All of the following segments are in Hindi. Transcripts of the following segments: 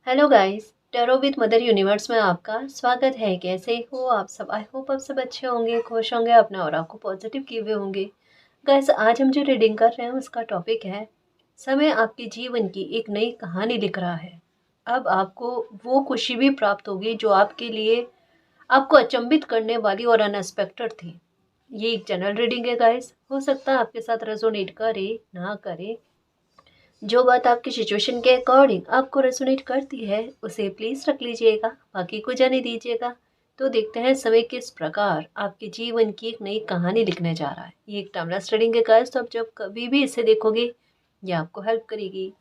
Hello guys, tarot with mother universe में आपका स्वागत है। कैसे हो आप सब? आई होप आप सब अच्छे होंगे, खुश होंगे, अपने ऑरा को पॉजिटिव किए हुए होंगे। गाइस, आज हम जो रीडिंग कर रहे हैं उसका टॉपिक है समय आपके जीवन की एक नई कहानी लिख रहा है। अब आपको वो खुशी भी प्राप्त होगी जो आपके लिए आपको अचंभित करने वाली और अनएक्सपेक्टेड थी। ये एक जनरल रीडिंग है गाइस, हो सकता है आपके साथ रेजोनेट करे ना करे। जो बात आपकी सिचुएशन के अकॉर्डिंग आपको रेसोनेट करती है उसे प्लीज रख लीजिएगा, बाकी को जाने दीजिएगा। तो देखते हैं समय किस प्रकार आपके जीवन की एक नई कहानी लिखने जा रहा है। ये एक टाइमलेस रीडिंग है गाइस, तो आप जब कभी भी इसे देखोगे ये आपको हेल्प करेगी।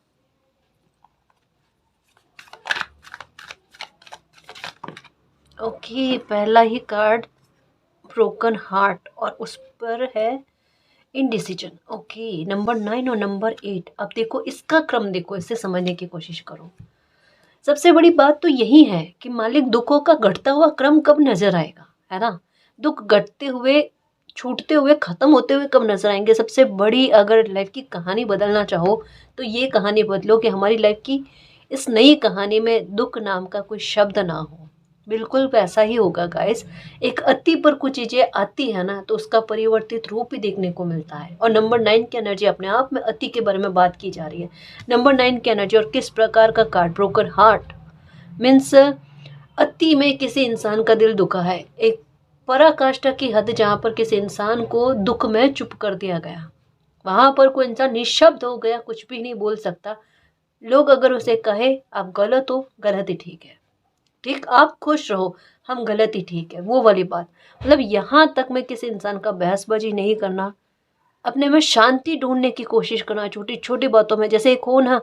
ओके, पहला ही कार्ड ब्रोकन हार्ट और उस पर है इनडिसीजन। ओके, नंबर 9 और नंबर 8। अब देखो इसका क्रम, देखो इसे समझने की कोशिश करो। सबसे बड़ी बात तो यही है कि मालिक दुखों का घटता हुआ क्रम कब नजर आएगा, है ना। दुख घटते हुए, छूटते हुए, खत्म होते हुए कब नजर आएंगे। सबसे बड़ी अगर लाइफ की कहानी बदलना चाहो तो ये कहानी बदलो कि हमारी लाइफ की इस नई कहानी में दुख नाम का कोई शब्द ना हो। बिल्कुल वैसा ही होगा गाइस। एक अति पर कुछ चीजें आती है ना तो उसका परिवर्तित रूप ही देखने को मिलता है। और नंबर 9 की एनर्जी अपने आप में अति के बारे में बात की जा रही है। नंबर 9 की एनर्जी और किस प्रकार का कार्ड, ब्रोकन हार्ट मीन्स अति में किसी इंसान का दिल दुखा है। एक पराकाष्ठा की हद जहाँ पर किसी इंसान को दुख में चुप कर दिया गया। वहां पर कोई इंसान निशब्द हो गया, कुछ भी नहीं बोल सकता। लोग अगर उसे कहे आप गलत हो, गलत ही ठीक है। ठीक, आप खुश रहो, हम गलत ही ठीक है, वो वाली बात। मतलब यहाँ तक में किसी इंसान का बहसबाजी नहीं करना, अपने में शांति ढूंढने की कोशिश करना छोटी छोटी बातों में। जैसे एक हो ना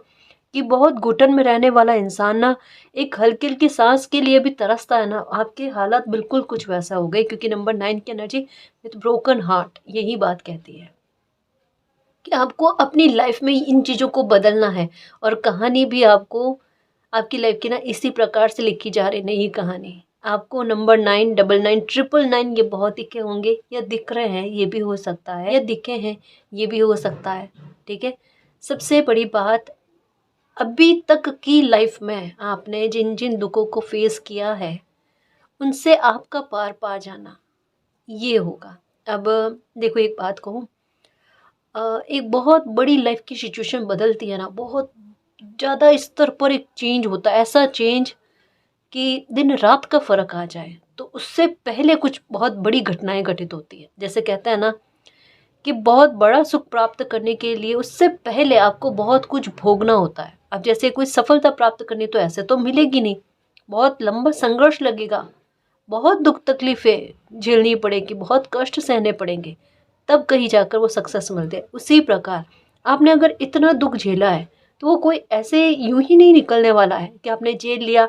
कि बहुत घुटन में रहने वाला इंसान ना एक हल्की हल्की सांस के लिए भी तरसता है ना, आपके हालात बिल्कुल कुछ वैसा हो गए। क्योंकि नंबर 9 की एनर्जी विथ ब्रोकन हार्ट यही बात कहती है कि आपको अपनी लाइफ में इन चीज़ों को बदलना है। और कहानी भी आपको आपकी लाइफ की ना इसी प्रकार से लिखी जा रही नई कहानी। आपको नंबर 9, 99, 999 ये बहुत दिखे होंगे या दिख रहे हैं, ये भी हो सकता है, या दिखे हैं ये भी हो सकता है। ठीक है, सबसे बड़ी बात, अभी तक की लाइफ में आपने जिन जिन दुखों को फेस किया है उनसे आपका पार पा जाना ये होगा। अब देखो एक बात कहूँ, एक बहुत बड़ी लाइफ की सिचुएशन बदलती है ना, बहुत ज़्यादा स्तर पर एक चेंज होता है। ऐसा चेंज कि दिन रात का फर्क आ जाए, तो उससे पहले कुछ बहुत बड़ी घटनाएं घटित होती है। जैसे कहते हैं ना कि बहुत बड़ा सुख प्राप्त करने के लिए उससे पहले आपको बहुत कुछ भोगना होता है। अब जैसे कोई सफलता प्राप्त करनी तो ऐसे तो मिलेगी नहीं, बहुत लंबा संघर्ष लगेगा, बहुत दुख तकलीफें झेलनी पड़ेगी, बहुत कष्ट सहने पड़ेंगे, तब कहीं जाकर वो सक्सेस मिलते हैं। उसी प्रकार आपने अगर इतना दुख झेला है तो वो कोई ऐसे यूं ही नहीं निकलने वाला है कि आपने झेल लिया,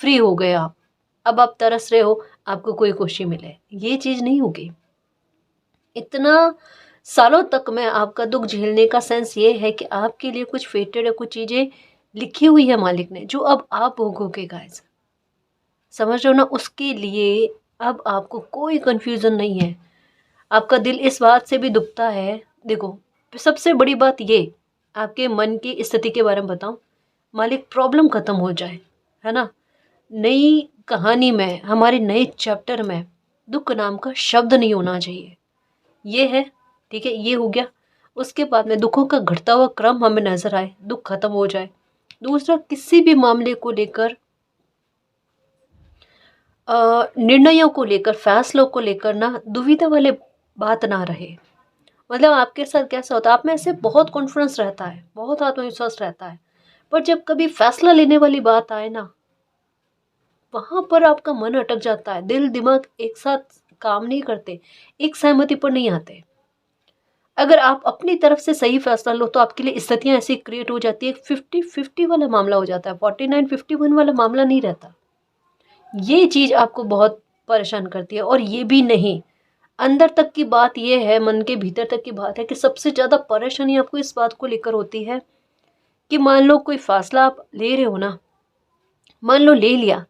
फ्री हो गए आप, अब आप तरस रहे हो, आपको कोई खुशी मिले, ये चीज़ नहीं होगी। इतना सालों तक में आपका दुख झेलने का सेंस ये है कि आपके लिए कुछ फेटेड है, कुछ चीज़ें लिखी हुई है मालिक ने जो अब आप भोगोगे गाइस। समझ रहे हो ना, उसके लिए अब आपको कोई कंफ्यूजन नहीं है। आपका दिल इस बात से भी दुखता है। देखो, सबसे बड़ी बात ये, आपके मन की स्थिति के बारे में बताऊं, मालिक प्रॉब्लम खत्म हो जाए, है ना। नई कहानी में, हमारे नए चैप्टर में दुख नाम का शब्द नहीं होना चाहिए, ये है। ठीक है, ये हो गया। उसके बाद में दुखों का घटता हुआ क्रम हमें नजर आए, दुख खत्म हो जाए। दूसरा, किसी भी मामले को लेकर, निर्णयों को लेकर, फैसलों को लेकर ना दुविधा वाले बात ना रहे। मतलब आपके साथ कैसा होता है, आप में ऐसे बहुत कॉन्फिडेंस रहता है, बहुत आत्मविश्वास रहता है, पर जब कभी फैसला लेने वाली बात आए ना, वहां पर आपका मन अटक जाता है, दिल दिमाग एक साथ काम नहीं करते, एक सहमति पर नहीं आते। अगर आप अपनी तरफ से सही फैसला लो तो आपके लिए स्थितियां ऐसी क्रिएट हो जाती है, 50-50 वाला मामला हो जाता है, 49-51 वाला मामला नहीं रहता। ये चीज आपको बहुत परेशान करती है। और ये भी नहीं, अंदर तक की बात ये है, मन के भीतर तक की बात है कि सबसे ज्यादा परेशानी आपको इस बात को लेकर होती है कि मान लो कोई फासला आप ले रहे हो ना, मान लो ले लिया,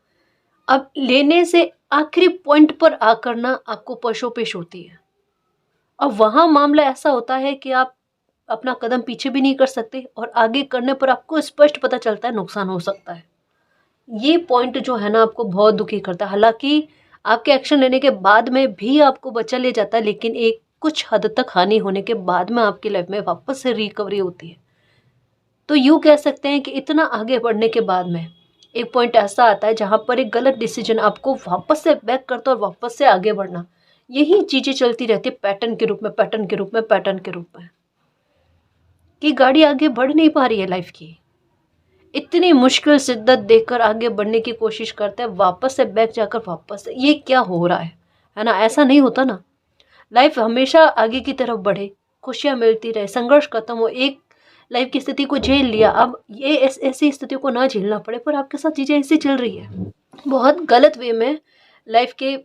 अब लेने से आखिरी पॉइंट पर आकर ना आपको पशोपेश होती है। अब वहां मामला ऐसा होता है कि आप अपना कदम पीछे भी नहीं कर सकते और आगे करने पर आपको स्पष्ट पता चलता है नुकसान हो सकता है। ये पॉइंट जो है ना आपको बहुत दुखी करता है। हालांकि आपके एक्शन लेने के बाद में भी आपको बचा ले जाता है, लेकिन एक कुछ हद तक हानि होने के बाद में आपकी लाइफ में वापस से रिकवरी होती है। तो यूँ कह सकते हैं कि इतना आगे बढ़ने के बाद में एक पॉइंट ऐसा आता है जहाँ पर एक गलत डिसीजन आपको वापस से बैक करता है और वापस से आगे बढ़ना, यही चीज़ें चलती रहती है पैटर्न के रूप में, पैटर्न के रूप में, पैटर्न के रूप में, कि गाड़ी आगे बढ़ नहीं पा रही है लाइफ की। इतनी मुश्किल शिद्दत देकर आगे बढ़ने की कोशिश करते हैं, वापस से बैक जाकर वापस से, ये क्या हो रहा है ना? ऐसा नहीं होता ना। लाइफ हमेशा आगे की तरफ बढ़े, खुशियाँ मिलती रहे, संघर्ष खत्म हो। एक लाइफ की स्थिति को झेल लिया, अब ये ऐसी स्थितियों को ना झेलना पड़े, पर आपके साथ चीज़ें ऐसी चल रही है, बहुत गलत वे में लाइफ के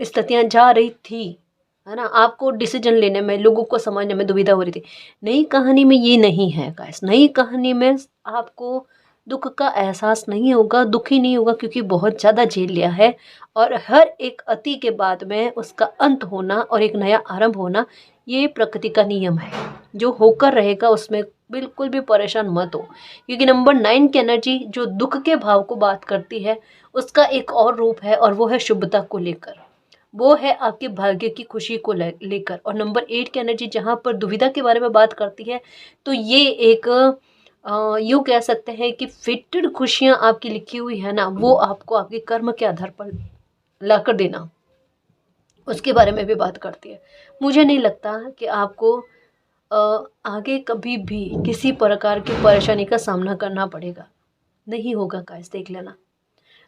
स्थितियाँ जा रही थी, है ना? आपको डिसीजन लेने में, लोगों को समझने में दुविधा हो रही थी। नई कहानी में ये नहीं है गाइस। नई कहानी में आपको दुख का एहसास नहीं होगा, दुखी नहीं होगा, क्योंकि बहुत ज़्यादा झेल लिया है। और हर एक अति के बाद में उसका अंत होना और एक नया आरंभ होना, ये प्रकृति का नियम है। जो होकर रहेगा उसमें बिल्कुल भी परेशान मत हो, क्योंकि नंबर 9 की एनर्जी जो दुख के भाव को बात करती है, उसका एक और रूप है, और वो है शुभता को लेकर, वो है आपके भाग्य की खुशी को लेकर। और नंबर 8 की एनर्जी जहाँ पर दुविधा के बारे में बात करती है, तो ये एक यूँ कह सकते हैं कि फिटेड खुशियाँ आपकी लिखी हुई है ना, वो आपको आपके कर्म के आधार पर लाकर देना, उसके बारे में भी बात करती है। मुझे नहीं लगता कि आपको आगे कभी भी किसी प्रकार की परेशानी का सामना करना पड़ेगा। नहीं होगा गाइस, देख लेना,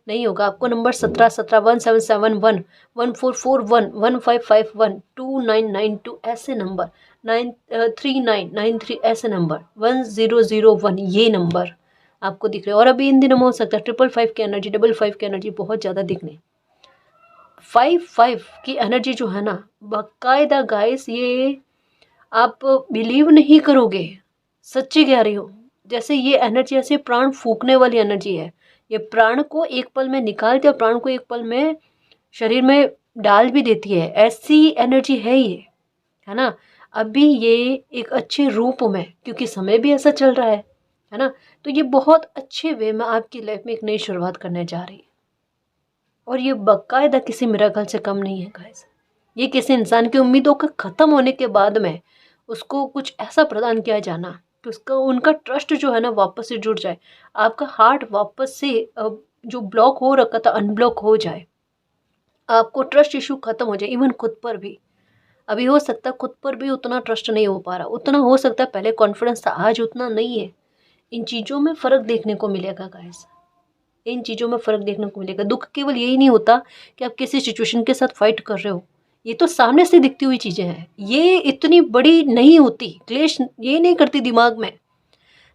नहीं होगा। आपको नंबर 17 17 17 1741 1551 ऐसे नंबर, 3993 ऐसे नंबर, 1001 ये नंबर आपको दिख रहे हैं। और अभी इन दिनों में हो सकता है 555 की एनर्जी, 55 की एनर्जी बहुत ज़्यादा दिखने, 55 की एनर्जी जो है ना, बाकायदा गाइस, ये आप बिलीव नहीं करोगे, सच्ची कह रही हूँ। जैसे ये एनर्जी ऐसे प्राण फूकने वाली एनर्जी है। ये प्राण को एक पल में निकालती है और प्राण को एक पल में शरीर में डाल भी देती है, ऐसी एनर्जी है ये, है ना? अभी ये एक अच्छे रूप में, क्योंकि समय भी ऐसा चल रहा है ना? तो ये बहुत अच्छे वे में आपकी लाइफ में एक नई शुरुआत करने जा रही है। और ये बाकायदा किसी मिरेकल से कम नहीं है गाइस। ये किसी इंसान की उम्मीदों का ख़त्म होने के बाद में उसको कुछ ऐसा प्रदान किया जाना कि उसका उनका ट्रस्ट जो है ना वापस से जुड़ जाए, आपका हार्ट वापस से जो ब्लॉक हो रखा था अनब्लॉक हो जाए, आपको ट्रस्ट इशू ख़त्म हो जाए। इवन खुद पर भी अभी हो सकता है, खुद पर भी उतना ट्रस्ट नहीं हो पा रहा, उतना हो सकता है पहले कॉन्फिडेंस था, आज उतना नहीं है। इन चीज़ों में फ़र्क देखने को मिलेगा गाइस, इन चीज़ों में फ़र्क देखने को मिलेगा। दुख केवल यही नहीं होता कि आप किसी सिचुएशन के साथ फाइट कर रहे हो, ये तो सामने से दिखती हुई चीज़ें हैं, ये इतनी बड़ी नहीं होती, क्लेश ये नहीं करती दिमाग में।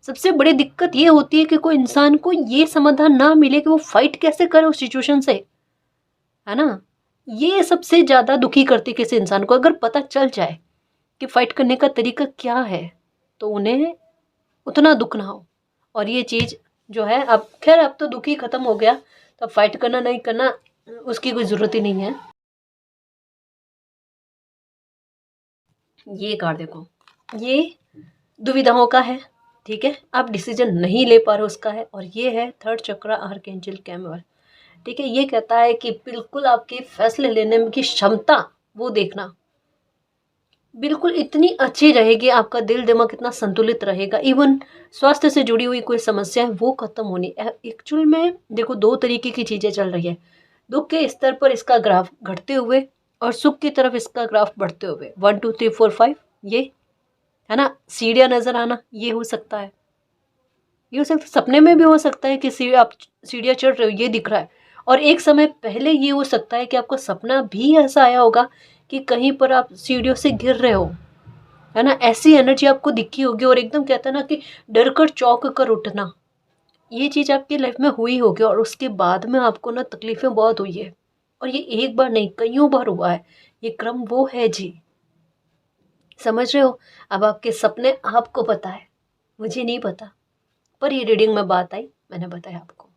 सबसे बड़ी दिक्कत ये होती है कि कोई इंसान को ये समाधान ना मिले कि वो फाइट कैसे करे उस सिचुएशन से, है ना? ये सबसे ज़्यादा दुखी करती किसी इंसान को। अगर पता चल जाए कि फाइट करने का तरीका क्या है, तो उन्हें उतना दुख ना हो। और ये चीज़ जो है, अब खैर अब तो दुखी ख़त्म हो गया, तो अब फाइट करना नहीं करना उसकी कोई ज़रूरत ही नहीं है। ये कार्ड देखो, ये दुविधाओं का है, ठीक है? आप डिसीजन नहीं ले पा रहे उसका है। और ये है थर्ड चक्रा आर्कएंजल कैमुएल, ठीक है? ये कहता है कि बिल्कुल आपके फैसले लेने की क्षमता वो देखना बिल्कुल इतनी अच्छी रहेगी, आपका दिल दिमाग इतना संतुलित रहेगा। इवन स्वास्थ्य से जुड़ी हुई कोई समस्या है वो खत्म होनी। एक्चुअल में देखो, दो तरीके की चीज़ें चल रही है। दुख के स्तर पर इसका ग्राफ घटते हुए और सुख की तरफ इसका ग्राफ बढ़ते हुए, 1 2 3 4 5, ये है ना, सीढ़ियाँ नज़र आना, ये हो सकता है। ये हो सकता है सपने में भी हो सकता है कि आप सीढ़ियाँ चढ़ रहे हो, ये दिख रहा है। और एक समय पहले ये हो सकता है कि आपको सपना भी ऐसा आया होगा कि कहीं पर आप सीढ़ियों से गिर रहे हो, है ना? ऐसी एनर्जी आपको दिखी होगी और एकदम कहता है ना कि डर कर चौंक कर उठना, ये चीज़ आपकी लाइफ में हुई होगी। और उसके बाद में आपको ना तकलीफ़ें बहुत हुई है, और ये एक बार नहीं कईयों बार हुआ है। ये क्रम वो है जी, समझ रहे हो? अब आपके सपने आपको पता है, मुझे नहीं पता, पर ये रीडिंग में बात आई, मैंने बताया आपको,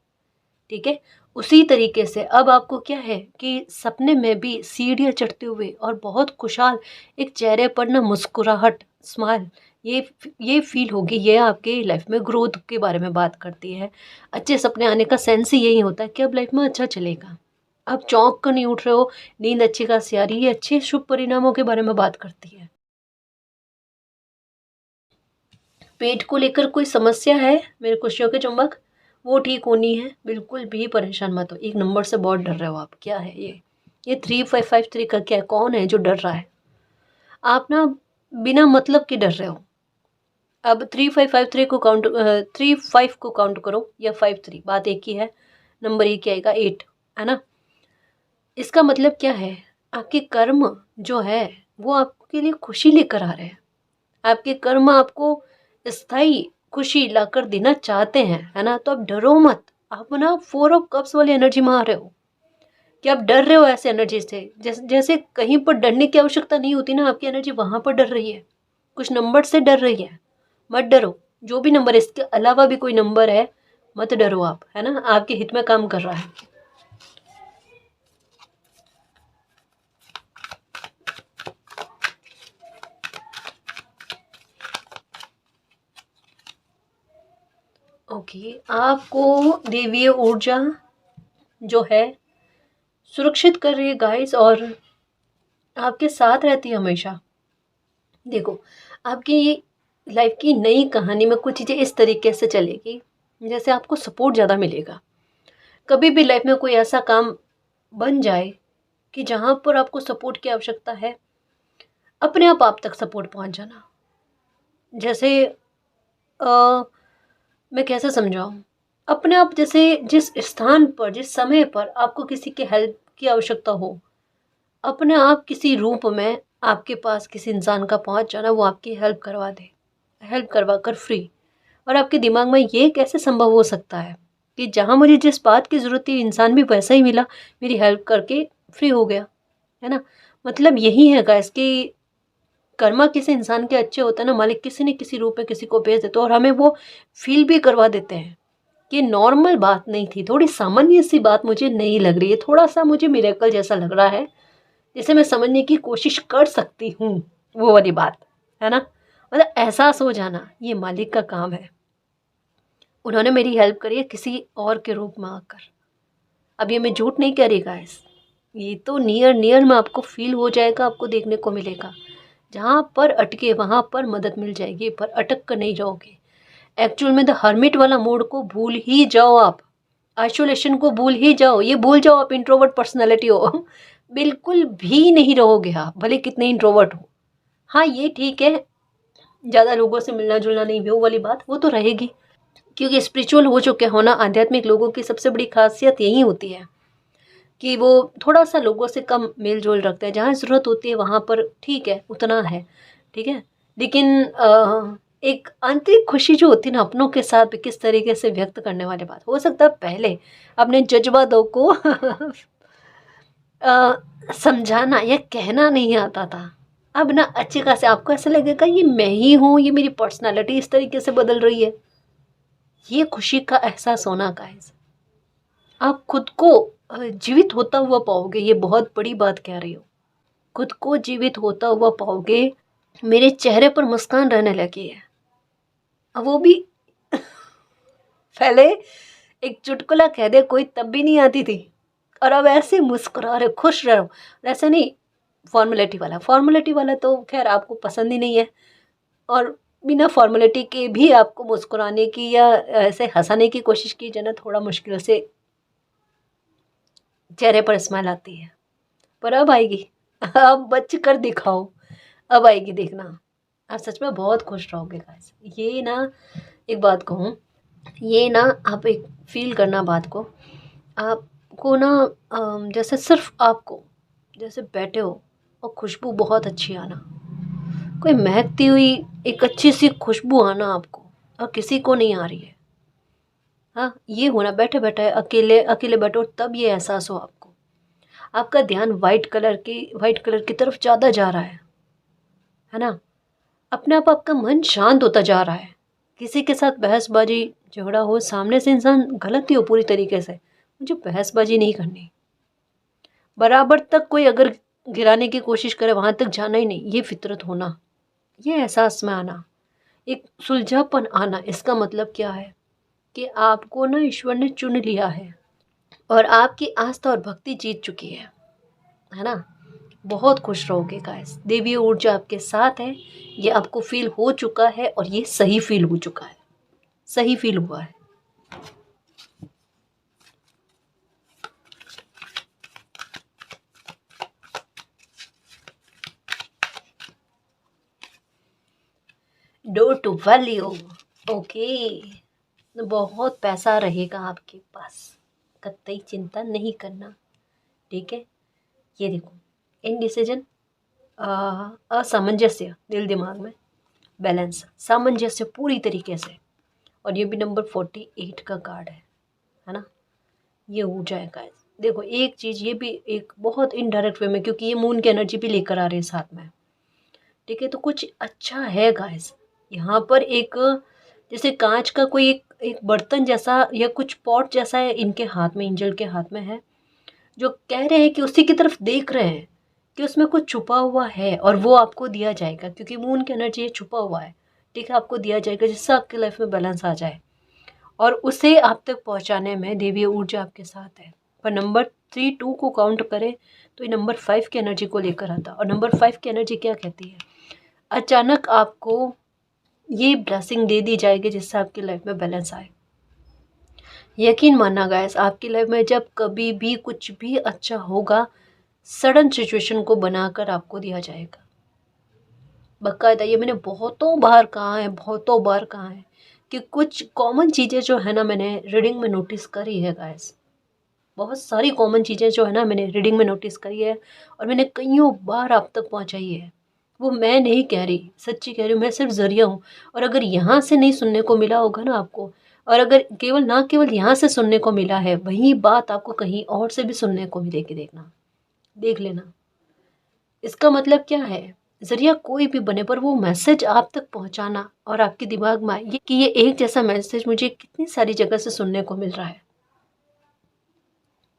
ठीक है? उसी तरीके से अब आपको क्या है कि सपने में भी सीढ़ियाँ चढ़ते हुए और बहुत खुशहाल एक चेहरे पर ना मुस्कुराहट, स्माइल, ये फील होगी। ये आपके लाइफ में ग्रोथ के बारे में बात करती है। अच्छे सपने आने का सेंस ही यही होता है कि अब लाइफ में अच्छा चलेगा, अब चौंक कर नहीं उठ रहे हो, नींद अच्छी खासी आ रही है। ये अच्छे शुभ परिणामों के बारे में बात करती है। पेट को लेकर कोई समस्या है मेरे खुशियों के चुंबक, वो ठीक होनी है। बिल्कुल भी परेशान मत हो। एक नंबर से बहुत डर रहे हो आप, क्या है ये 3553 का क्या है? कौन है जो डर रहा है? आप ना बिना मतलब के डर रहे हो। अब 3553 को काउंट 35 को काउंट करो या 53, बात एक ही है। नंबर एक ही आएगा, 8, है ना। इसका मतलब क्या है? आपके कर्म जो है वो आपके लिए खुशी लेकर आ रहे हैं। आपके कर्म आपको स्थायी खुशी लाकर देना चाहते हैं, है ना। तो आप डरो मत। आप ना 4 ऑफ कप्स वाली एनर्जी में आ रहे हो कि आप डर रहे हो ऐसे एनर्जी से। जैसे जैसे कहीं पर डरने की आवश्यकता नहीं होती ना, आपकी एनर्जी वहां पर डर रही है, कुछ नंबर से डर रही है। मत डरो। जो भी नंबर है, इसके अलावा भी कोई नंबर है, मत डरो आप, है ना। आपके हित में काम कर रहा है। ओके, आपको देवीय ऊर्जा जो है सुरक्षित कर रही है गाइस, और आपके साथ रहती है हमेशा। देखो, आपकी लाइफ की नई कहानी में कुछ चीज़ें इस तरीके से चलेगी, जैसे आपको सपोर्ट ज़्यादा मिलेगा। कभी भी लाइफ में कोई ऐसा काम बन जाए कि जहाँ पर आपको सपोर्ट की आवश्यकता है, अपने आप तक सपोर्ट पहुँच जाना। जैसे अ, मैं कैसे समझाऊँ? अपने आप, जैसे जिस स्थान पर, जिस समय पर आपको किसी की हेल्प की आवश्यकता हो, अपने आप किसी रूप में आपके पास किसी इंसान का पहुँच जाना, वो आपकी हेल्प करवा दे, हेल्प करवा कर फ्री। और आपके दिमाग में ये कैसे संभव हो सकता है कि जहाँ मुझे जिस बात की ज़रूरत थी, इंसान भी वैसा ही मिला, मेरी हेल्प करके फ्री हो गया, है ना। मतलब यही है गाइस कि कर्मा किसी इंसान के अच्छे होते हैं ना, मालिक किसी न किसी रूप में किसी को भेज देते हैं और हमें वो फील भी करवा देते हैं। ये नॉर्मल बात नहीं थी, थोड़ी सामान्य सी बात मुझे नहीं लग रही है, थोड़ा सा मुझे मिरेकल जैसा लग रहा है, जिसे मैं समझने की कोशिश कर सकती हूँ। वो वाली बात, है ना। मतलब एहसास हो जाना, ये मालिक का काम है। उन्होंने मेरी हेल्प करी है किसी और के रूप में आकर। अब ये मैं झूठ नहीं कह रही गाइस, ये तो नियर नियर में आपको फील हो जाएगा, आपको देखने को मिलेगा। जहाँ पर अटके वहाँ पर मदद मिल जाएगी, पर अटक कर नहीं जाओगे। एक्चुअल में द हर्मिट वाला मोड को भूल ही जाओ आप, आइसोलेशन को भूल ही जाओ, ये भूल जाओ आप इंट्रोवर्ट पर्सनैलिटी हो। बिल्कुल भी नहीं रहोगे आप, भले कितने इंट्रोवर्ट हो। हाँ ये ठीक है, ज़्यादा लोगों से मिलना जुलना नहीं, वो वाली बात वो तो रहेगी, क्योंकि स्पिरिचुअल हो चुके हो ना, आध्यात्मिक लोगों की सबसे बड़ी खासियत यही होती है कि वो थोड़ा सा लोगों से कम मेल जोल रखते हैं। जहाँ ज़रूरत होती है वहाँ पर ठीक है, उतना है, ठीक है। लेकिन एक आंतरिक खुशी जो होती है ना, अपनों के साथ भी किस तरीके से व्यक्त करने वाली बात। हो सकता है पहले अपने जज्बातों को समझाना या कहना नहीं आता था। अब ना अच्छे खासे आपको ऐसा लगेगा ये मैं ही हूँ, ये मेरी पर्सनालिटी इस तरीके से बदल रही है। ये खुशी का एहसास होना गाइस, आप खुद को जीवित होता हुआ पाओगे। ये बहुत बड़ी बात कह रही हो, खुद को जीवित होता हुआ पाओगे। मेरे चेहरे पर मुस्कान रहने लगी है। अब वो भी पहले एक चुटकुला कह दे कोई तब भी नहीं आती थी, और अब ऐसे मुस्कुरा रहे, खुश रहो। ऐसे नहीं, फॉर्मेलिटी वाला तो खैर आपको पसंद ही नहीं है, और बिना फॉर्मेलिटी के भी आपको मुस्कुराने की या ऐसे हंसाने की कोशिश की जाए ना, थोड़ा मुश्किल से चेहरे पर स्माइल आती है। पर अब आएगी, अब बच कर दिखाओ, अब आएगी देखना। आप सच में बहुत खुश रहोगे गाइस। ये ना, एक बात कहूँ, ये ना आप एक फील करना बात को, आपको ना जैसे सिर्फ आपको, जैसे बैठे हो और खुशबू बहुत अच्छी आना, कोई महकती हुई एक अच्छी सी खुशबू आना आपको, और किसी को नहीं आ रही है। हाँ ये होना, बैठे बैठे अकेले अकेले बैठो तब ये एहसास हो आपको। आपका ध्यान वाइट कलर की तरफ ज़्यादा जा रहा है ना। अपने आप आपका मन शांत होता जा रहा है। किसी के साथ बहसबाजी झगड़ा हो, सामने से इंसान गलत ही हो पूरी तरीके से, मुझे बहसबाजी नहीं करनी। बराबर तक कोई अगर गिराने की कोशिश करे, वहाँ तक जाना ही नहीं। ये फितरत होना, ये एहसास में आना, एक सुलझापन आना, इसका मतलब क्या है कि आपको ना ईश्वर ने चुन लिया है और आपकी आस्था और भक्ति जीत चुकी है ना। बहुत खुश रहोगे गाइस, देवी ऊर्जा आपके साथ है, ये आपको फील हो चुका है और ये सही फील हो चुका है, सही फील हुआ है। डोर टू वैल्यू, ओके, बहुत पैसा रहेगा आपके पास, कतई चिंता नहीं करना, ठीक है। ये देखो, इनडिसीजन, असामंजस्य दिल दिमाग में, बैलेंस, सामंजस्य पूरी तरीके से, और ये भी नंबर 48 का कार्ड है ना। ये हो जाएगा। देखो एक चीज़ ये भी एक बहुत इनडायरेक्ट वे में, क्योंकि ये मून की एनर्जी भी लेकर आ रहे हैं साथ में, ठीक है। तो कुछ अच्छा है गाइस यहाँ पर। एक जैसे कांच का कोई एक बर्तन जैसा या कुछ पॉट जैसा है इनके हाथ में, एंजल के हाथ में है, जो कह रहे हैं कि उसी की तरफ देख रहे हैं कि उसमें कुछ छुपा हुआ है और वो आपको दिया जाएगा, क्योंकि मून की एनर्जी ये छुपा हुआ है, ठीक है। आपको दिया जाएगा जिससे आपकी लाइफ में बैलेंस आ जाए, और उसे आप तक पहुंचाने में देवी ऊर्जा आपके साथ है। पर नंबर 3 2 को काउंट करें तो ये नंबर 5 की एनर्जी को लेकर आता, और नंबर 5 की एनर्जी क्या कहती है, अचानक आपको ये ब्लेसिंग दे दी जाएगी जिससे आपकी लाइफ में बैलेंस आए। यकीन मानना गाइस, आपकी लाइफ में जब कभी भी कुछ भी अच्छा होगा, सडन सिचुएशन को बनाकर आपको दिया जाएगा। बाकायदा ये मैंने बहुतों बार कहा है, बहुतों बार कहा है कि कुछ कॉमन चीज़ें जो है ना मैंने रीडिंग में नोटिस करी है गाइस, बहुत सारी कॉमन चीज़ें जो है ना मैंने रीडिंग में नोटिस करी है और मैंने कईयों बार आप तक पहुंचाई है। वो मैं नहीं कह रही, सच्ची कह रही हूँ, मैं सिर्फ ज़रिया हूँ। और अगर यहाँ से नहीं सुनने को मिला होगा ना आपको, और अगर केवल यहाँ से सुनने को मिला है, वही बात आपको कहीं और से भी सुनने को मिलेगी, देखना, देख लेना। इसका मतलब क्या है, ज़रिया कोई भी बने पर वो मैसेज आप तक पहुँचाना और आपके दिमाग में ये कि ये एक जैसा मैसेज मुझे कितनी सारी जगह से सुनने को मिल रहा है।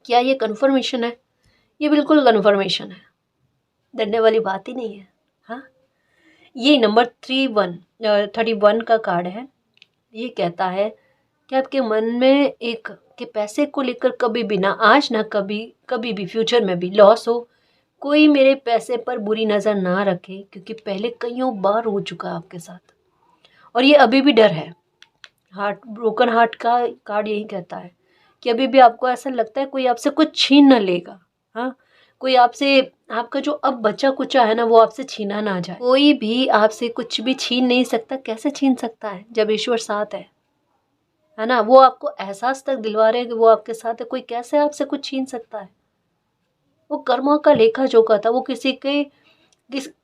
क्या ये कन्फर्मेशन है? ये बिल्कुल कन्फर्मेशन है, डरने वाली बात ही नहीं है। हाँ, ये नंबर 31 का कार्ड है। ये कहता है कि आपके मन में एक कि पैसे को लेकर कभी भी ना आज ना कभी कभी भी फ्यूचर में भी लॉस हो, कोई मेरे पैसे पर बुरी नज़र ना रखे, क्योंकि पहले कईयों बार हो चुका है आपके साथ और ये अभी भी डर है। हार्ट, ब्रोकन हार्ट का कार्ड यही कहता है कि अभी भी आपको ऐसा लगता है कोई आपसे कुछ छीन न लेगा। हाँ, कोई आपसे, आपका जो अब बचा कुचा है ना वो आपसे छीना ना जाए। कोई भी आपसे कुछ भी छीन नहीं सकता। कैसे छीन सकता है जब ईश्वर साथ है ना। वो आपको एहसास तक दिलवा रहे हैं कि वो आपके साथ है, कोई कैसे आपसे कुछ छीन सकता है। वो कर्मा का लेखा जोखा था, वो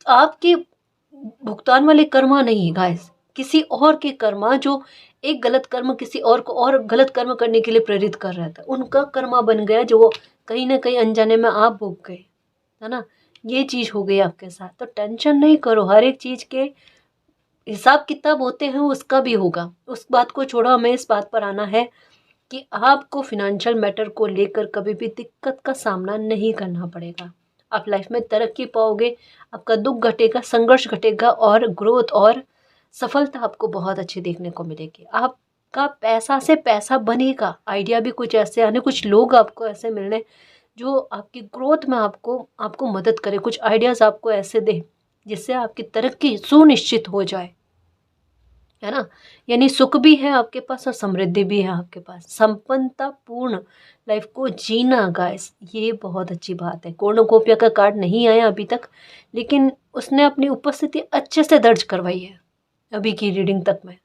आपके भुगतान वाले कर्मा नहीं गाइस, किसी और के कर्मा, जो एक गलत कर्म किसी और को और गलत कर्म करने के लिए प्रेरित कर रहा था, उनका कर्मा बन गया जो कहीं ना कहीं अनजाने में आप भोग गए, है ना। ये चीज़ हो गई आपके साथ, तो टेंशन नहीं करो, हर एक चीज़ के हिसाब किताब होते हैं, उसका भी होगा। उस बात को छोड़ो, हमें इस बात पर आना है कि आपको फिनेंशियल मैटर को लेकर कभी भी दिक्कत का सामना नहीं करना पड़ेगा। आप लाइफ में तरक्की पाओगे, आपका दुख घटेगा, संघर्ष घटेगा और ग्रोथ और सफलता आपको बहुत अच्छी देखने को मिलेगी। आपका पैसा से पैसा बनेगा, आइडिया भी कुछ ऐसे आने, कुछ लोग आपको ऐसे मिलने जो आपकी ग्रोथ में आपको आपको मदद करे, कुछ आइडियाज़ आपको ऐसे दे जिससे आपकी तरक्की सुनिश्चित हो जाए, है ना। यानी सुख भी है आपके पास और समृद्धि भी है आपके पास, संपन्नता पूर्ण लाइफ को जीना गाइस, ये बहुत अच्छी बात है। कोर्नुकोपिया का कार्ड नहीं आया अभी तक, लेकिन उसने अपनी उपस्थिति अच्छे से दर्ज करवाई है अभी की रीडिंग तक में,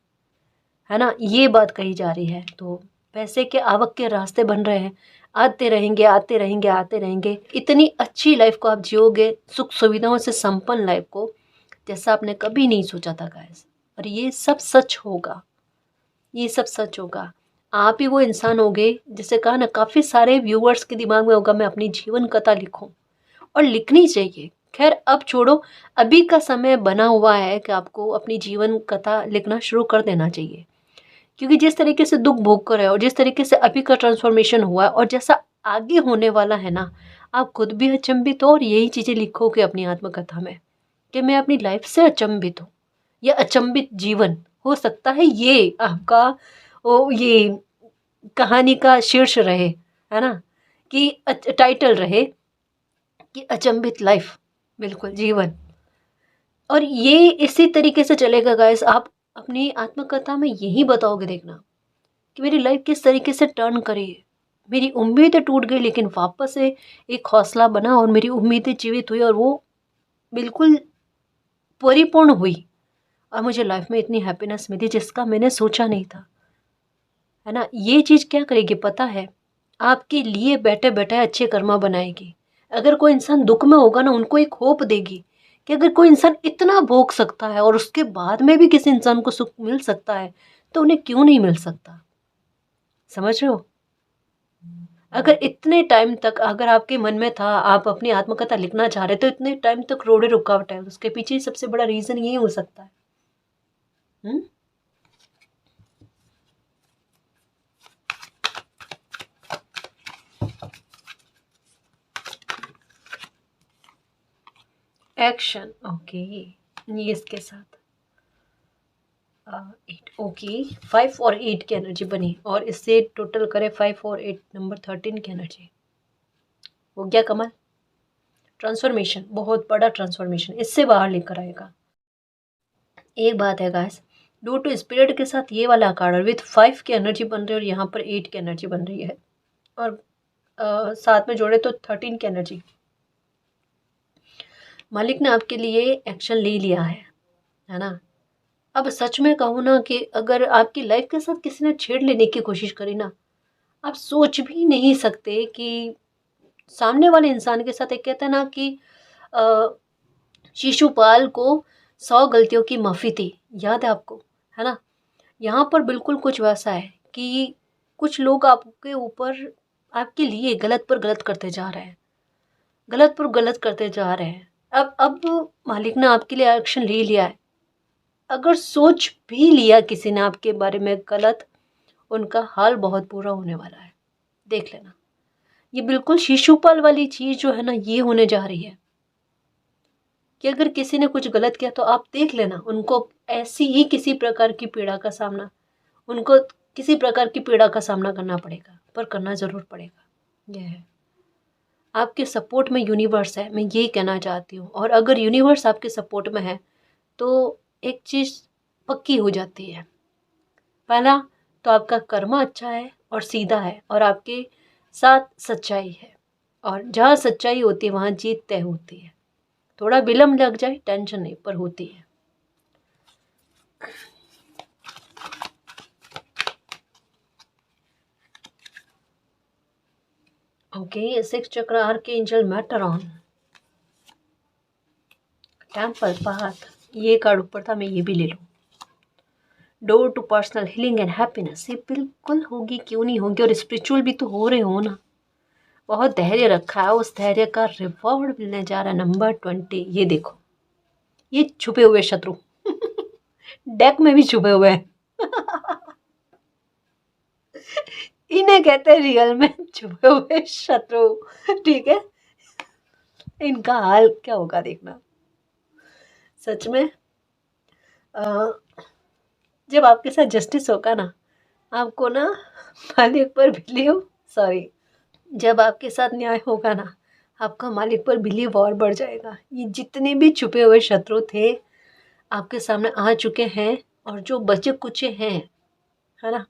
है ना। ये बात कही जा रही है। तो पैसे के आवक के रास्ते बन रहे हैं, आते रहेंगे आते रहेंगे आते रहेंगे। इतनी अच्छी लाइफ को आप जियोगे, सुख सुविधाओं से संपन्न लाइफ को, जैसा आपने कभी नहीं सोचा था गाइस। और ये सब सच होगा, ये सब सच होगा। आप ही वो इंसान होगे जिसे कहा ना, काफ़ी सारे व्यूअर्स के दिमाग में होगा मैं अपनी जीवन कथा लिखूं, और लिखनी चाहिए। खैर अब छोड़ो, अभी का समय बना हुआ है कि आपको अपनी जीवन कथा लिखना शुरू कर देना चाहिए, क्योंकि जिस तरीके से दुख भोग कर है और जिस तरीके से अभी का ट्रांसफॉर्मेशन हुआ है और जैसा आगे होने वाला है ना, आप खुद भी अचंभित हो और यही चीज़ें लिखोगे अपनी आत्मकथा में कि मैं अपनी लाइफ से अचंभित हूँ, या अचंभित जीवन हो सकता है, ये आपका ये कहानी का शीर्ष रहे, है ना, कि टाइटल रहे कि अचंभित लाइफ, बिल्कुल जीवन। और ये इसी तरीके से चलेगा गाइस। आप अपनी आत्मकथा में यही बताओगे, देखना कि मेरी लाइफ किस तरीके से टर्न करी है। मेरी उम्मीदें टूट गई लेकिन वापस से एक हौसला बना और मेरी उम्मीदें जीवित हुई और वो बिल्कुल परिपूर्ण हुई और मुझे लाइफ में इतनी हैप्पीनेस मिली जिसका मैंने सोचा नहीं था, है ना। ये चीज़ क्या करेगी पता है, आपके लिए बैठे बैठे अच्छे कर्मा बनाएगी। अगर कोई इंसान दुख में होगा ना, उनको एक होप देगी कि अगर कोई इंसान इतना भोग सकता है और उसके बाद में भी किसी इंसान को सुख मिल सकता है तो उन्हें क्यों नहीं मिल सकता। समझ रहे हो। अगर इतने टाइम तक अगर आपके मन में था, आप अपनी आत्मकथा लिखना चाह रहे, तो इतने टाइम तक रोड़े रुकावट है, उसके पीछे सबसे बड़ा रीजन यही हो सकता है। एक्शन, ओके, ये इसके साथ 8, ओके, 5 और 8 की एनर्जी बनी और इससे टोटल करे 5 और 8 नंबर 13 की एनर्जी हो गया कमल। ट्रांसफॉर्मेशन, बहुत बड़ा ट्रांसफॉर्मेशन इससे बाहर लेकर आएगा। एक बात है गाइस, डू टू स्पिरिट के साथ ये वाला कार्ड विथ 5 की एनर्जी बन रही है और यहाँ पर 8 की एनर्जी बन रही है और साथ में जोड़े तो 13 की एनर्जी। मालिक ने आपके लिए एक्शन ले लिया है ना। अब सच में कहूँ ना कि अगर आपकी लाइफ के साथ किसी ने छेड़ लेने की कोशिश करी ना, आप सोच भी नहीं सकते कि सामने वाले इंसान के साथ, एक कहते हैं ना कि शिशुपाल को 100 गलतियों की माफ़ी थी, याद है आपको, है ना। यहाँ पर बिल्कुल कुछ वैसा है कि कुछ लोग आपके ऊपर, आपके लिए गलत पर गलत करते जा रहे हैं, गलत पर गलत करते जा रहे हैं। अब मालिक ने आपके लिए एक्शन ले लिया है। अगर सोच भी लिया किसी ने आपके बारे में गलत, उनका हाल बहुत बुरा होने वाला है, देख लेना। ये बिल्कुल शिशुपाल वाली चीज़ जो है ना, ये होने जा रही है कि अगर किसी ने कुछ गलत किया तो आप देख लेना, उनको ऐसी ही किसी प्रकार की पीड़ा का सामना, उनको किसी प्रकार की पीड़ा का सामना करना पड़ेगा, पर करना ज़रूर पड़ेगा। यह है, आपके सपोर्ट में यूनिवर्स है, मैं यही कहना चाहती हूँ। और अगर यूनिवर्स आपके सपोर्ट में है तो एक चीज़ पक्की हो जाती है। पहला तो आपका कर्मा अच्छा है और सीधा है और आपके साथ सच्चाई है, और जहाँ सच्चाई होती है वहाँ जीत तय होती है। थोड़ा विलम्ब लग जाए टेंशन नहीं, पर होती है। ओके, 6 चक्र आर्कएंजल मैटरॉन, टेम्पल पाथ, ये कार्ड ऊपर था, मैं ये भी ले लूँ। Door to personal healing and happiness, ये बिल्कुल होगी, क्यों नहीं होगी। और स्पिरिचुअल भी तो हो रहे हो ना। बहुत धैर्य रखा है, उस धैर्य का रिवॉर्ड मिलने जा रहा है। नंबर 20, ये देखो, ये छुपे हुए शत्रु डेक में भी छुपे हुए हैं इन्हें कहते हैं रियल में छुपे हुए शत्रु, ठीक है। इनका हाल क्या होगा देखना। सच में जब आपके साथ जस्टिस होगा ना, आपको ना मालिक पर बिलीव, सॉरी, जब आपके साथ न्याय होगा ना, आपका मालिक पर बिलीव और बढ़ जाएगा। ये जितने भी छुपे हुए शत्रु थे आपके सामने आ चुके हैं, और जो बचे कुचे हैं, है ना,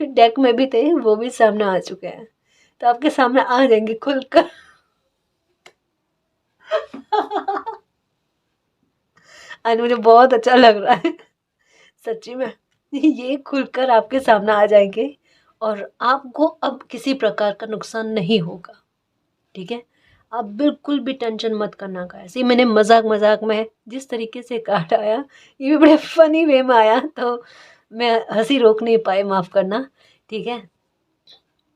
डेक में भी थे, वो भी सामने आ चुके हैं, तो आपके सामने आ जाएंगे खुलकर आज मुझे बहुत अच्छा लग रहा है सच्ची में। ये खुलकर आपके सामने आ जाएंगे और आपको अब किसी प्रकार का नुकसान नहीं होगा, ठीक है। आप बिल्कुल भी टेंशन मत करना का। ऐसे ही मैंने मजाक मजाक में जिस तरीके से कार्ड आया, ये भी बड़े फनी वे में आया, तो मैं हंसी रोक नहीं पाई, माफ़ करना, ठीक है।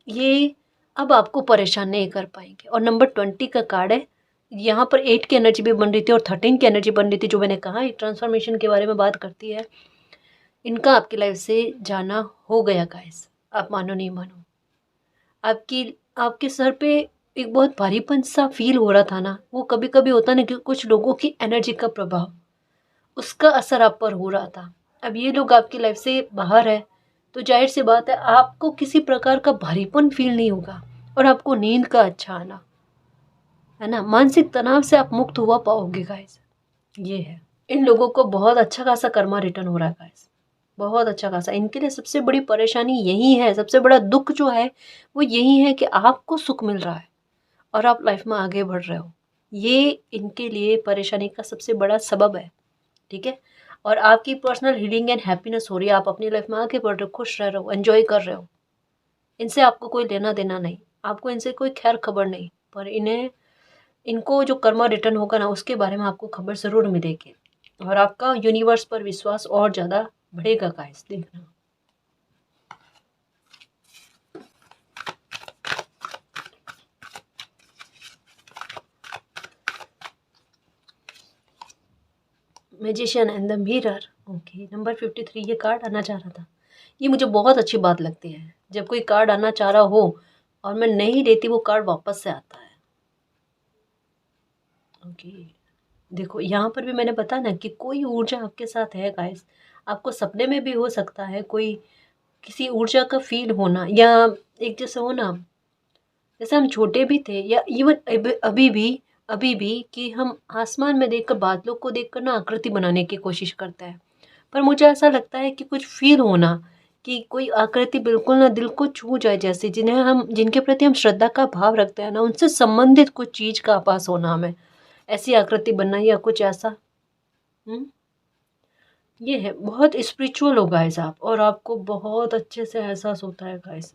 ये अब आपको परेशान नहीं कर पाएंगे। और नंबर 20 का कार्ड है, यहाँ पर 8 की एनर्जी भी बन रही थी और 13 की एनर्जी बन रही थी, जो मैंने कहा एक ट्रांसफॉर्मेशन के बारे में बात करती है। इनका आपकी लाइफ से जाना हो गया गाइस, आप मानो नहीं मानो। आपकी आपके सर पे एक बहुत भारीपन सा फील हो रहा था ना, वो कभी कभी होता ना कि कुछ लोगों की एनर्जी का प्रभाव, उसका असर आप पर हो रहा था। अब ये लोग आपकी लाइफ से बाहर है, तो जाहिर सी बात है आपको किसी प्रकार का भारीपन फील नहीं होगा और आपको नींद का अच्छा आना, है ना, मानसिक तनाव से आप मुक्त हुआ पाओगे गाइस। ये है, इन लोगों को बहुत अच्छा खासा कर्मा रिटर्न हो रहा है गाइस, बहुत अच्छा खासा। इनके लिए सबसे बड़ी परेशानी यही है, सबसे बड़ा दुख जो है वो यही है कि आपको सुख मिल रहा है और आप लाइफ में आगे बढ़ रहे हो। ये इनके लिए परेशानी का सबसे बड़ा सबब है, ठीक है। और आपकी पर्सनल हीलिंग एंड हैप्पीनेस हो रही है, आप अपनी लाइफ में आगे बढ़ रहे हो, खुश रह रहे हो, एंजॉय कर रहे हो। इनसे आपको कोई लेना देना नहीं, आपको इनसे कोई खैर खबर नहीं, पर इन्हें इनको जो कर्मा रिटर्न होगा ना उसके बारे में आपको खबर ज़रूर मिलेगी और आपका यूनिवर्स पर विश्वास और ज़्यादा बढ़ेगा गाइस, देखना। Magician and the mirror, okay, number 53 ये कार्ड आना चाह रहा था। ये मुझे बहुत अच्छी बात लगती है जब कोई कार्ड आना चाह रहा हो और मैं नहीं लेती, वो कार्ड वापस से आता है। ओके, देखो यहाँ पर भी मैंने बताया ना कि कोई ऊर्जा आपके साथ है गाइस। आपको सपने में भी हो सकता है कोई किसी ऊर्जा का फील होना, या एक जैसे हो ना, जैसे हम छोटे भी थे या इवन अभी भी कि हम आसमान में देखकर, बादलों को देखकर ना आकृति बनाने की कोशिश करते हैं। पर मुझे ऐसा लगता है कि कुछ फील होना, कि कोई आकृति बिल्कुल ना दिल को छू जाए, जैसे जिनके प्रति हम श्रद्धा का भाव रखते हैं ना, उनसे संबंधित कुछ चीज का आभास होना, हमें ऐसी आकृति बनना या कुछ ऐसा। हम्म, ये है, बहुत स्पिरिचुअल हो गाइस आप, और आपको बहुत अच्छे से एहसास होता है गाइस।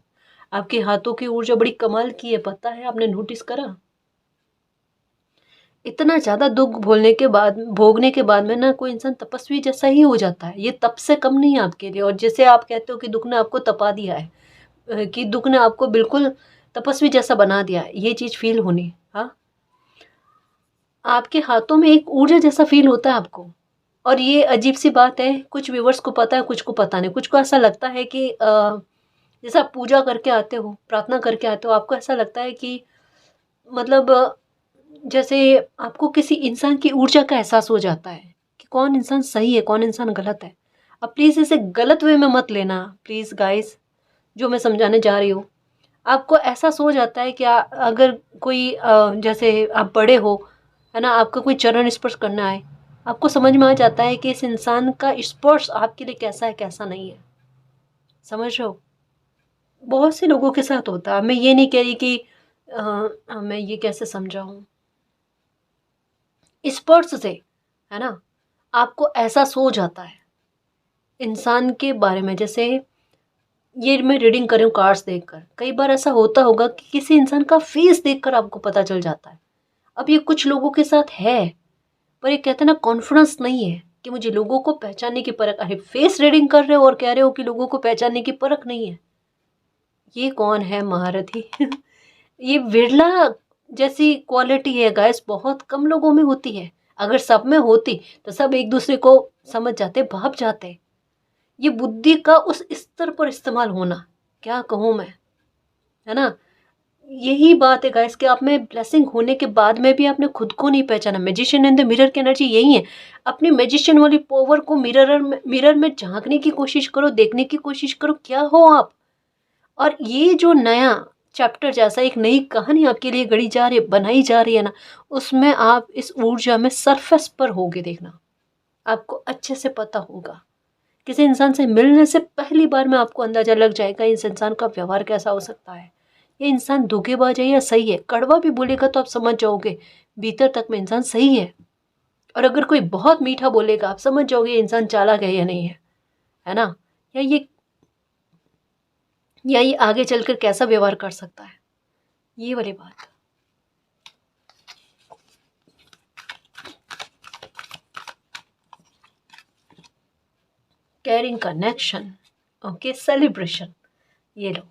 आपके हाथों की ऊर्जा बड़ी कमाल की है, पता है, आपने नोटिस करा? इतना ज़्यादा दुःख भोगने के बाद में ना कोई इंसान तपस्वी जैसा ही हो जाता है। ये तप से कम नहीं है आपके लिए। और जैसे आप कहते हो कि दुःख ने आपको तपा दिया है, कि दुःख ने आपको बिल्कुल तपस्वी जैसा बना दिया है, ये चीज़ फ़ील होनी। हाँ, आपके हाथों में एक ऊर्जा जैसा फ़ील होता है आपको। और ये अजीब-सी बात है, कुछ व्यूअर्स को पता है, कुछ को पता नहीं। कुछ को ऐसा लगता है कि जैसे आप पूजा करके आते हो, प्रार्थना करके आते हो, आपको ऐसा लगता है कि मतलब जैसे आपको किसी इंसान की ऊर्जा का एहसास हो जाता है कि कौन इंसान सही है, कौन इंसान गलत है। अब प्लीज़ इसे गलत वे में मत लेना प्लीज़ गाइस, जो मैं समझाने जा रही हूँ। आपको एहसास हो जाता है कि अगर कोई जैसे आप बड़े हो, है ना, आपका कोई चरण स्पर्श करना है, आपको समझ में आ जाता है कि इस इंसान का स्पर्श आपके लिए कैसा है, कैसा नहीं है। समझ रहे हो? बहुत से लोगों के साथ होता है। मैं ये नहीं कह रही कि मैं ये कैसे समझाऊँ? स्पर्श से, है ना, आपको एहसास हो जाता है इंसान के बारे में। जैसे ये मैं रीडिंग कर रही हूँ कार्ड्स देखकर, कई बार ऐसा होता होगा कि किसी इंसान का फेस देखकर आपको पता चल जाता है। अब ये कुछ लोगों के साथ है, पर ये कहते हैं ना, कॉन्फिडेंस नहीं है कि मुझे लोगों को पहचानने की परख। अरे फेस रीडिंग कर रहे हो और कह रहे हो कि लोगों को पहचानने की परख नहीं है, ये कौन है महारथी? ये विरला जैसी क्वालिटी है गाइस, बहुत कम लोगों में होती है। अगर सब में होती तो सब एक दूसरे को समझ जाते, भाप जाते। ये बुद्धि का उस स्तर पर इस्तेमाल होना, क्या कहूँ मैं, है ना। यही बात है गाइस कि आप में ब्लेसिंग होने के बाद में भी आपने खुद को नहीं पहचाना। मैजिशियन इन द मिरर की एनर्जी यही है। अपनी मैजिशियन वाली पावर को मिरर में झांकने की कोशिश करो, देखने की कोशिश करो क्या हो आप। और ये जो नया चैप्टर जैसा एक नई कहानी आपके लिए गढ़ी जा रही है, बनाई जा रही है ना, उसमें आप इस ऊर्जा में सरफेस पर होगे, देखना आपको अच्छे से पता होगा। किसी इंसान से मिलने से पहली बार में आपको अंदाजा लग जाएगा इस इंसान का व्यवहार कैसा हो सकता है। ये इंसान धोखेबाज है या सही है, कड़वा भी बोलेगा तो आप समझ जाओगे भीतर तक में इंसान सही है। और अगर कोई बहुत मीठा बोलेगा आप समझ जाओगे ये इंसान चालाक है या नहीं है ना। या ये आगे चलकर कैसा व्यवहार कर सकता है, ये वाली बात। Carrying connection, okay, celebration. ये लो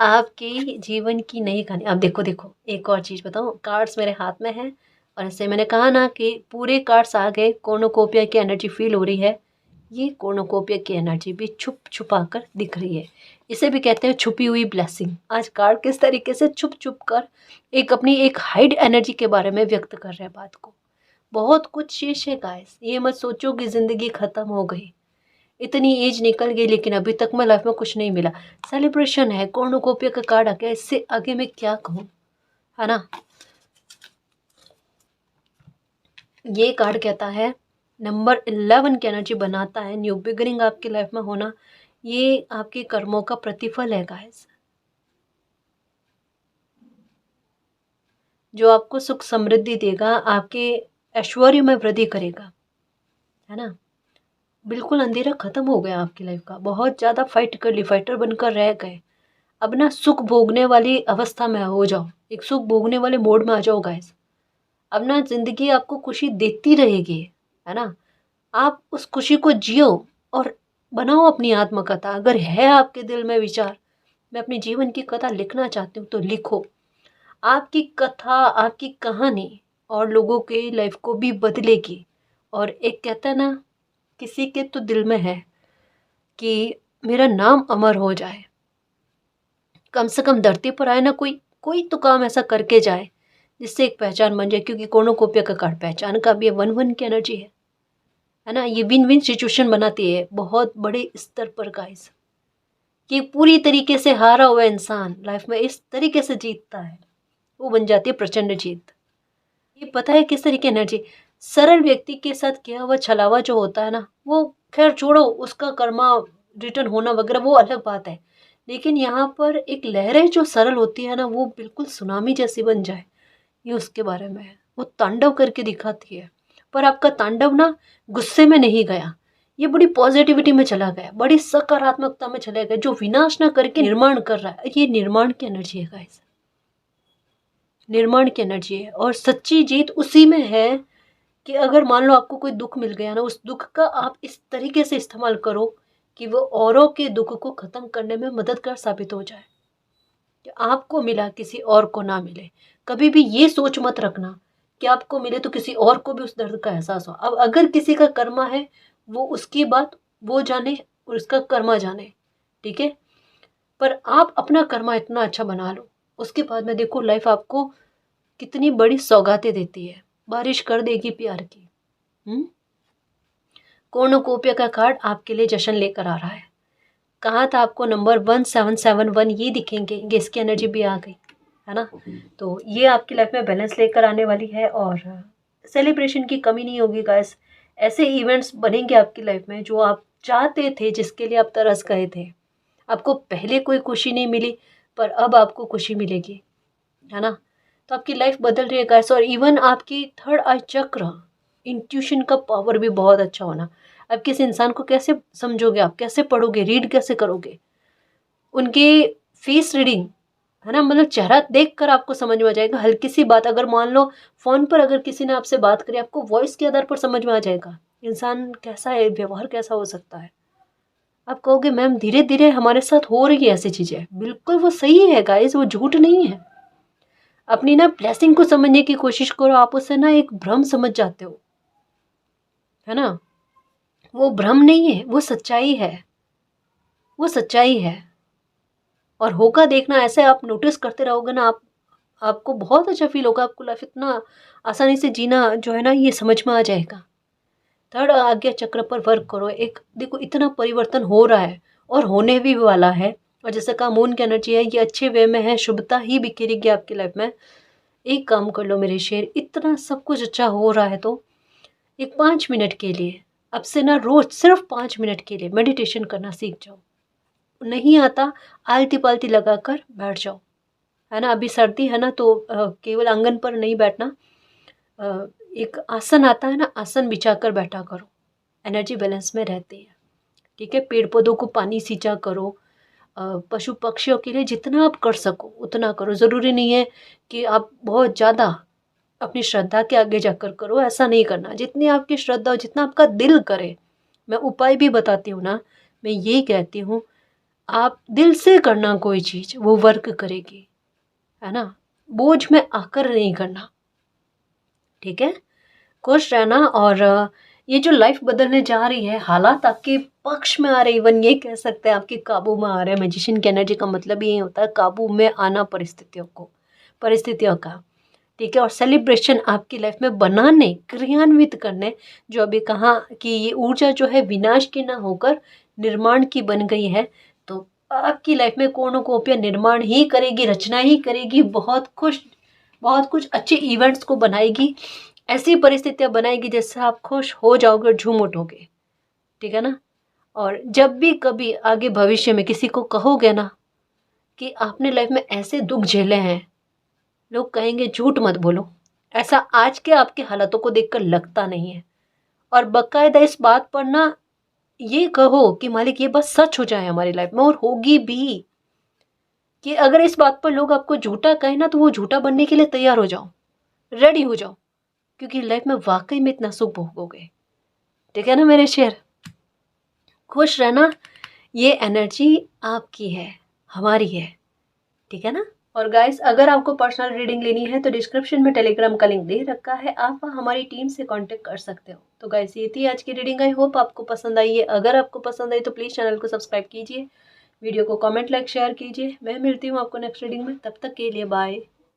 आपके जीवन की नई कहानी। अब देखो देखो, एक और चीज़ बताऊँ, कार्ड्स मेरे हाथ में हैं और ऐसे मैंने कहा ना कि पूरे कार्ड्स आ गए, कॉर्नुकोपिया की एनर्जी फील हो रही है। ये कॉर्नुकोपिया की एनर्जी भी छुप छुपा कर दिख रही है। इसे भी कहते हैं छुपी हुई ब्लेसिंग। आज कार्ड किस तरीके से छुप छुप कर एक अपनी एक हाइड एनर्जी के बारे में व्यक्त कर रहे हैं बात को। बहुत कुछ शेष है गाइस। ये मत सोचो कि ज़िंदगी ख़त्म हो गई, इतनी एज निकल गई लेकिन अभी तक मैं लाइफ में कुछ नहीं मिला। सेलिब्रेशन है, कॉर्नुकोपिया का कार्ड आ गया, इससे आगे मैं क्या कहूँ, है ना। ये कार्ड कहता है नंबर 11 की एनर्जी बनाता है न्यू बिगिनिंग आपकी लाइफ में होना। ये आपके कर्मों का प्रतिफल है गाइस, जो आपको सुख समृद्धि देगा, आपके ऐश्वर्य में वृद्धि करेगा, है ना। बिल्कुल अंधेरा खत्म हो गया आपकी लाइफ का, बहुत ज़्यादा फाइट कर ली, फाइटर बनकर रह गए। अब ना सुख भोगने वाली अवस्था में हो जाओ, एक सुख भोगने वाले मोड में आ जाओ गाइस। अब ना ज़िंदगी आपको खुशी देती रहेगी, है ना। आप उस खुशी को जियो और बनाओ अपनी आत्मकथा। अगर है आपके दिल में विचार, मैं अपने जीवन की कथा लिखना चाहती हूँ, तो लिखो। आपकी कथा, आपकी कहानी और लोगों के लाइफ को भी बदलेगी। और एक कहता है ना, किसी के तो दिल में है कि मेरा नाम अमर हो जाए, कम से कम धरती पर आए ना कोई कोई तो काम ऐसा करके जाए जिससे एक पहचान बन जाए। क्योंकि कॉर्नुकोपिया का कार्ड पहचान का भी है, 1-1 की एनर्जी है ना। ये विन विन सिचुएशन बनाती है बहुत बड़े स्तर पर गाइस। कि पूरी तरीके से हारा हुआ इंसान लाइफ में इस तरीके से जीतता है, वो बन जाती है प्रचंड जीत। ये पता है किस तरीके एनर्जी, सरल व्यक्ति के साथ किया हुआ छलावा जो होता है ना, वो खैर छोड़ो, उसका कर्मा रिटर्न होना वगैरह वो अलग बात है। लेकिन यहाँ पर एक लहरें जो सरल होती है ना, वो बिल्कुल सुनामी जैसी बन जाए, ये उसके बारे में है। वो तांडव करके दिखाती है, पर आपका तांडव ना गुस्से में नहीं गया, ये बड़ी पॉजिटिविटी में चला गया, बड़ी सकारात्मकता में चला गया, जो विनाश ना करके निर्माण कर रहा है। ये निर्माण की एनर्जी है गाइस, निर्माण की एनर्जी है। और सच्ची जीत उसी में है कि अगर मान लो आपको कोई दुख मिल गया ना, उस दुख का आप इस तरीके से इस्तेमाल करो कि वो औरों के दुख को ख़त्म करने में मददगार साबित हो जाए, कि आपको मिला किसी और को ना मिले। कभी भी ये सोच मत रखना कि आपको मिले तो किसी और को भी उस दर्द का एहसास हो। अब अगर किसी का कर्मा है, वो उसकी बात वो जाने और उसका कर्मा जाने, ठीक है। पर आप अपना कर्मा इतना अच्छा बना लो, उसके बाद में देखो लाइफ आपको कितनी बड़ी सौगातें देती है, बारिश कर देगी प्यार की। कॉर्नुकोपिया का कार्ड आपके लिए जश्न लेकर आ रहा है। कहा था आपको नंबर 1771 ये दिखेंगे, इसकी एनर्जी भी आ गई, है ना। तो ये आपकी लाइफ में बैलेंस लेकर आने वाली है और सेलिब्रेशन की कमी नहीं होगी गाइस। ऐसे इवेंट्स बनेंगे आपकी लाइफ में जो आप चाहते थे, जिसके लिए आप तरस गए थे। आपको पहले कोई खुशी नहीं मिली, पर अब आपको खुशी मिलेगी, है ना। तो आपकी लाइफ बदल रही है गाइस। और इवन आपकी थर्ड आई चक्र, इंट्यूशन का पावर भी बहुत अच्छा होना। अब किस इंसान को कैसे समझोगे, आप कैसे पढ़ोगे, रीड कैसे करोगे, उनके फेस रीडिंग, है ना। मतलब चेहरा देखकर आपको समझ में आ जाएगा। हल्की सी बात, अगर मान लो फ़ोन पर अगर किसी ने आपसे बात करी, आपको वॉइस के आधार पर समझ में आ जाएगा इंसान कैसा है, व्यवहार कैसा हो सकता है। आप कहोगे मैम धीरे धीरे हमारे साथ हो रही है ऐसी चीज़ें, बिल्कुल वो सही है गाइस, वो झूठ नहीं है। अपनी ना ब्लेसिंग को समझने की कोशिश करो, आप उससे ना एक भ्रम समझ जाते हो, है ना। वो भ्रम नहीं है, वो सच्चाई है, वो सच्चाई है। और होगा देखना, ऐसे आप नोटिस करते रहोगे ना, आपको बहुत अच्छा फील होगा, आपको लाइफ इतना आसानी से जीना जो है ना, ये समझ में आ जाएगा। थर्ड आज्ञा चक्र पर वर्क करो। एक देखो इतना परिवर्तन हो रहा है और होने भी वाला है। और जैसे कहा मून की एनर्जी है, ये अच्छे वे में है, शुभता ही बिखेरेगी आपकी लाइफ में। एक काम कर लो मेरे शेर, इतना सब कुछ अच्छा हो रहा है तो एक 5 मिनट के लिए अब से ना रोज सिर्फ 5 मिनट के लिए मेडिटेशन करना सीख जाओ। नहीं आता, आलती पालती लगा कर बैठ जाओ, है ना। अभी सर्दी है ना, तो केवल आंगन पर नहीं बैठना, एक आसन आता है ना, आसन बिछा कर बैठा करो, एनर्जी बैलेंस में रहती है, ठीक है। पेड़ पौधों को पानी सींचा करो, पशु पक्षियों के लिए जितना आप कर सको उतना करो। ज़रूरी नहीं है कि आप बहुत ज़्यादा अपनी श्रद्धा के आगे जाकर करो, ऐसा नहीं करना। जितनी आपकी श्रद्धा हो, जितना आपका दिल करे, मैं उपाय भी बताती हूँ ना, मैं यही कहती हूँ, आप दिल से करना कोई चीज़, वो वर्क करेगी, है ना। बोझ में आकर नहीं करना, ठीक है। खुश रहना। और ये जो लाइफ बदलने जा रही है, हालात आपके पक्ष में आ रहे, इवन ये कह सकते हैं आपके काबू में आ रहे हैं। मैजिशियन की एनर्जी का मतलब यही होता है काबू में आना परिस्थितियों का, ठीक है। और सेलिब्रेशन आपकी लाइफ में बनाने, क्रियान्वित करने, जो अभी कहा कि ये ऊर्जा जो है विनाश की ना होकर निर्माण की बन गई है, तो आपकी लाइफ में कॉर्नुकोपिया निर्माण ही करेगी, रचना ही करेगी, बहुत कुछ अच्छे इवेंट्स को बनाएगी, ऐसी परिस्थितियां बनाएगी जिससे आप खुश हो जाओगे और झूम उठोगे, ठीक है ना। और जब भी कभी आगे भविष्य में किसी को कहोगे ना कि आपने लाइफ में ऐसे दुख झेले हैं, लोग कहेंगे झूठ मत बोलो, ऐसा आज के आपके हालातों को देखकर लगता नहीं है। और बकायदा इस बात पर ना ये कहो कि मालिक ये बात सच हो जाए हमारी लाइफ में, और होगी भी, कि अगर इस बात पर लोग आपको झूठा कहें ना तो वो झूठा बनने के लिए तैयार हो जाओ, रेडी हो जाओ, क्योंकि लाइफ में वाकई में इतना सुख भोगोगे, ठीक है ना मेरे शेर। खुश रहना, ये एनर्जी आपकी है, हमारी है, ठीक है ना। और गाइस, अगर आपको पर्सनल रीडिंग लेनी है तो डिस्क्रिप्शन में टेलीग्राम का लिंक दे रखा है, आप हमारी टीम से कांटेक्ट कर सकते हो। तो गाइस, ये थी आज की रीडिंग। आई होप आपको पसंद आई है। अगर आपको पसंद आई तो प्लीज़ चैनल को सब्सक्राइब कीजिए, वीडियो को कमेंट, लाइक, शेयर कीजिए। मैं मिलती हूँ आपको नेक्स्ट रीडिंग में, तब तक के लिए बाय।